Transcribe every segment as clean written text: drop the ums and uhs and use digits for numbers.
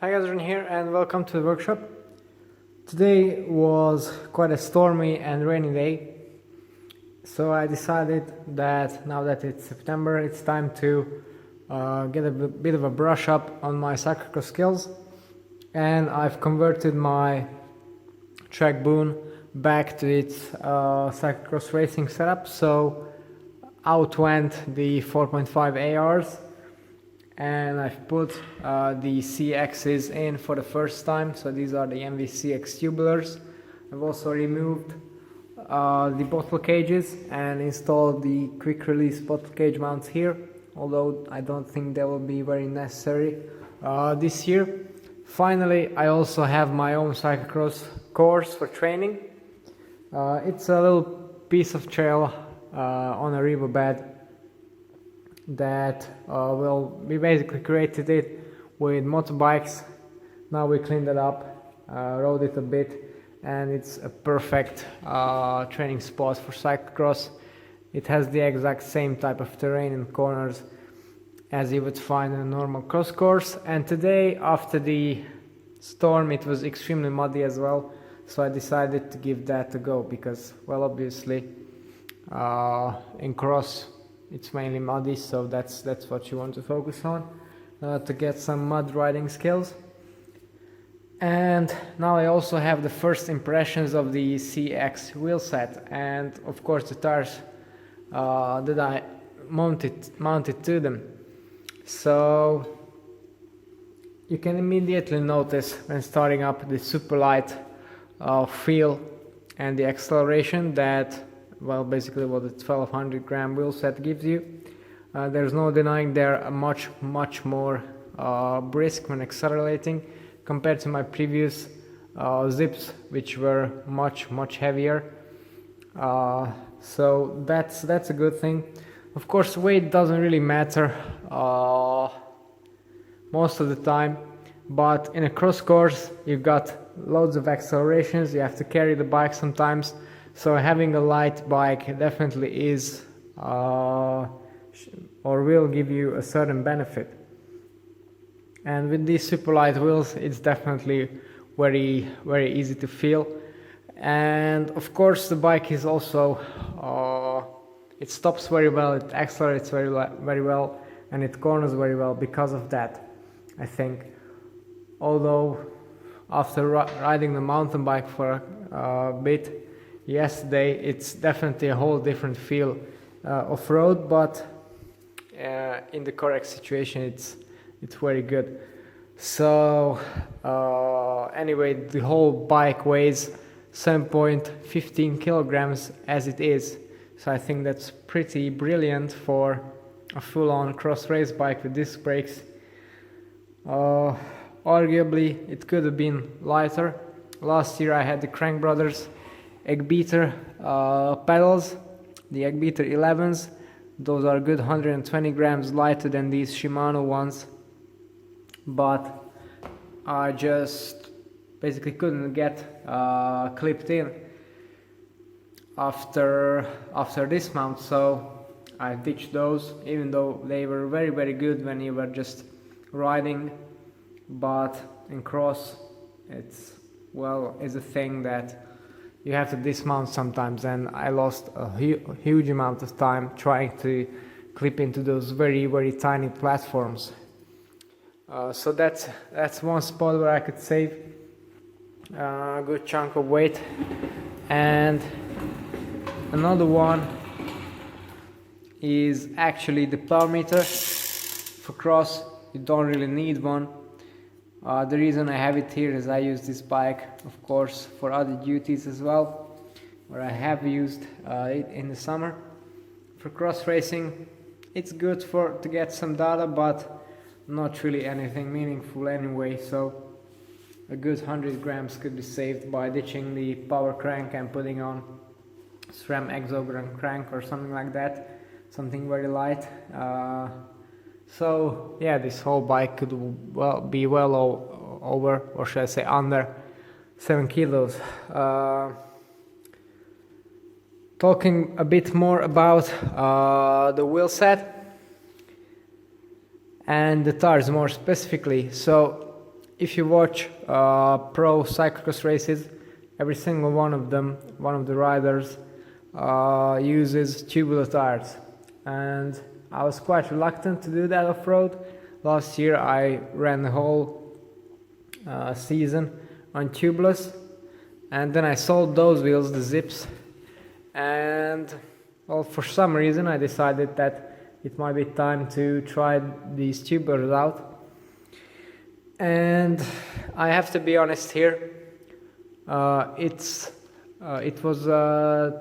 Hi guys, Ron here and welcome to the workshop. Today was quite a stormy and rainy day, so I decided that now that it's September, it's time to get a bit of a brush up on my cyclocross skills, and I've converted my Trek Boone back to its cyclocross racing setup. So out went the 4.5 ARs, and I've put the CXs in for the first time. So these are the MVCX tubulars. I've also removed the bottle cages and installed the quick release bottle cage mounts here, although I don't think they will be very necessary this year. Finally, I also have my own cyclocross course for training. It's a little piece of trail on a riverbed that we basically created it with motorbikes. Now we cleaned it up, rode it a bit, and it's a perfect training spot for cyclocross. It has the exact same type of terrain and corners as you would find in a normal cross course. And today, after the storm, it was extremely muddy as well, so I decided to give that a go because, well, obviously in cross it's mainly muddy, so that's what you want to focus on to get some mud riding skills. And now I also have the first impressions of the CX wheel set, and of course the tires that I mounted to them. So you can immediately notice when starting up the super light feel and the acceleration that, well, basically what the 1200 gram wheel set gives you. There's no denying they're much more brisk when accelerating compared to my previous zips, which were much heavier. So that's a good thing. Of course, weight doesn't really matter most of the time, but in a cross course you've got loads of accelerations, you have to carry the bike sometimes, so having a light bike definitely is or will give you a certain benefit. And with these super light wheels, it's definitely very easy to feel. And of course the bike is also it stops very well, it accelerates very well, and it corners very well because of that, I think. Although after riding the mountain bike for a bit yesterday, it's definitely a whole different feel off-road, but in the correct situation it's very good. So anyway, the whole bike weighs 7.15 kilograms as it is, so I think that's pretty brilliant for a full-on cross race bike with disc brakes. Arguably it could have been lighter. Last year I had the Crank Brothers Egg Beater pedals, the Egg Beater 11s. Those are good 120 grams lighter than these Shimano ones, but I just basically couldn't get clipped in after this mount, so I ditched those, even though they were very good when you were just riding. But in cross it's a thing that you have to dismount sometimes, and I lost a huge amount of time trying to clip into those very tiny platforms. So that's one spot where I could save a good chunk of weight. And another one is actually the power meter. For cross you don't really need one. The reason I have it here is I use this bike, of course, for other duties as well, where I have used it in the summer. For cross racing, it's good to get some data, but not really anything meaningful anyway, so a good 100 grams could be saved by ditching the power crank and putting on SRAM Exogram crank or something like that, something very light. So yeah, this whole bike could be over, or should I say under 7 kilos. Talking a bit more about the wheel set and the tires more specifically. So if you watch pro cyclocross races, every single one of them, one of the riders uses tubular tires, and I was quite reluctant to do that off-road. Last year I ran the whole season on tubeless, and then I sold those wheels, the Zips, and well, for some reason I decided that it might be time to try these tubulars out. And I have to be honest here, it was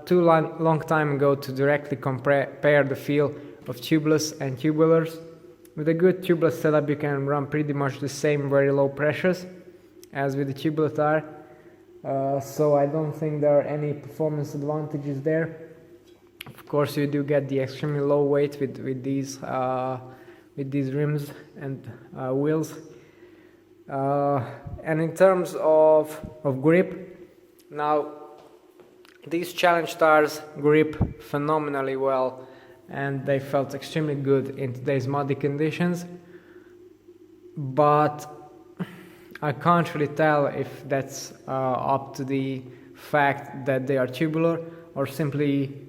too long time ago to directly compare the feel of tubeless and tubulars. With a good tubeless setup you can run pretty much the same very low pressures as with the tubular tire, so I don't think there are any performance advantages there. Of course you do get the extremely low weight with these rims and wheels. And in terms of grip, now these challenge tires grip phenomenally well, and they felt extremely good in today's muddy conditions, but I can't really tell if that's up to the fact that they are tubular or simply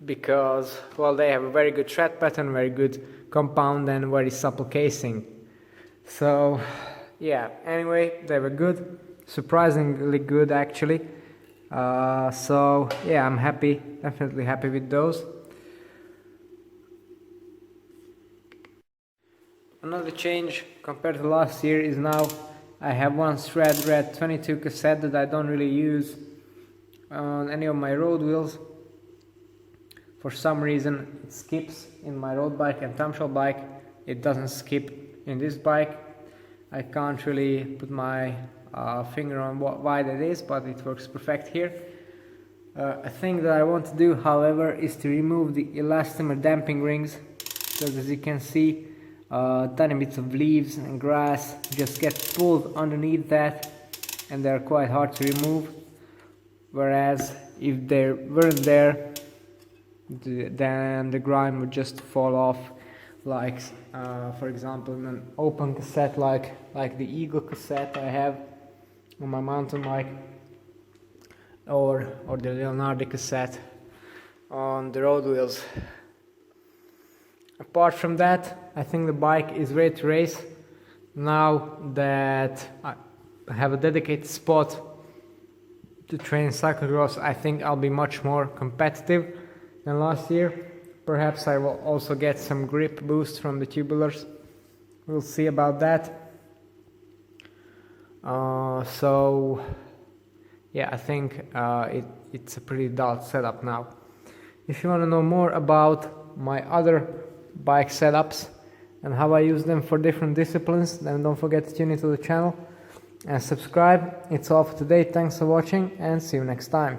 because, well, they have a very good tread pattern, very good compound and very supple casing. So yeah, anyway, they were good, surprisingly good actually. So yeah, I'm happy, definitely happy with those. Another change compared to last year is now I have one Thread Red 22 cassette that I don't really use on any of my road wheels. For some reason it skips in my road bike and time trial bike. It doesn't skip in this bike. I can't really put my finger on why that is, but it works perfect here. A thing that I want to do, however, is to remove the elastomer damping rings, because as you can see, tiny bits of leaves and grass just get pulled underneath that, and they're quite hard to remove. Whereas if they weren't there, then the grime would just fall off, like for example in an open cassette like the Eagle cassette I have on my mountain bike, or the Leonardo cassette on the road wheels. Apart from that, I think the bike is ready to race. Now that I have a dedicated spot to train cyclocross, I think I'll be much more competitive than last year. Perhaps I will also get some grip boost from the tubulars. We'll see about that. So yeah, I think it's a pretty dull setup now. If you want to know more about my other bike setups and how I use them for different disciplines, then don't forget to tune into the channel and subscribe. It's all for today. Thanks for watching and see you next time.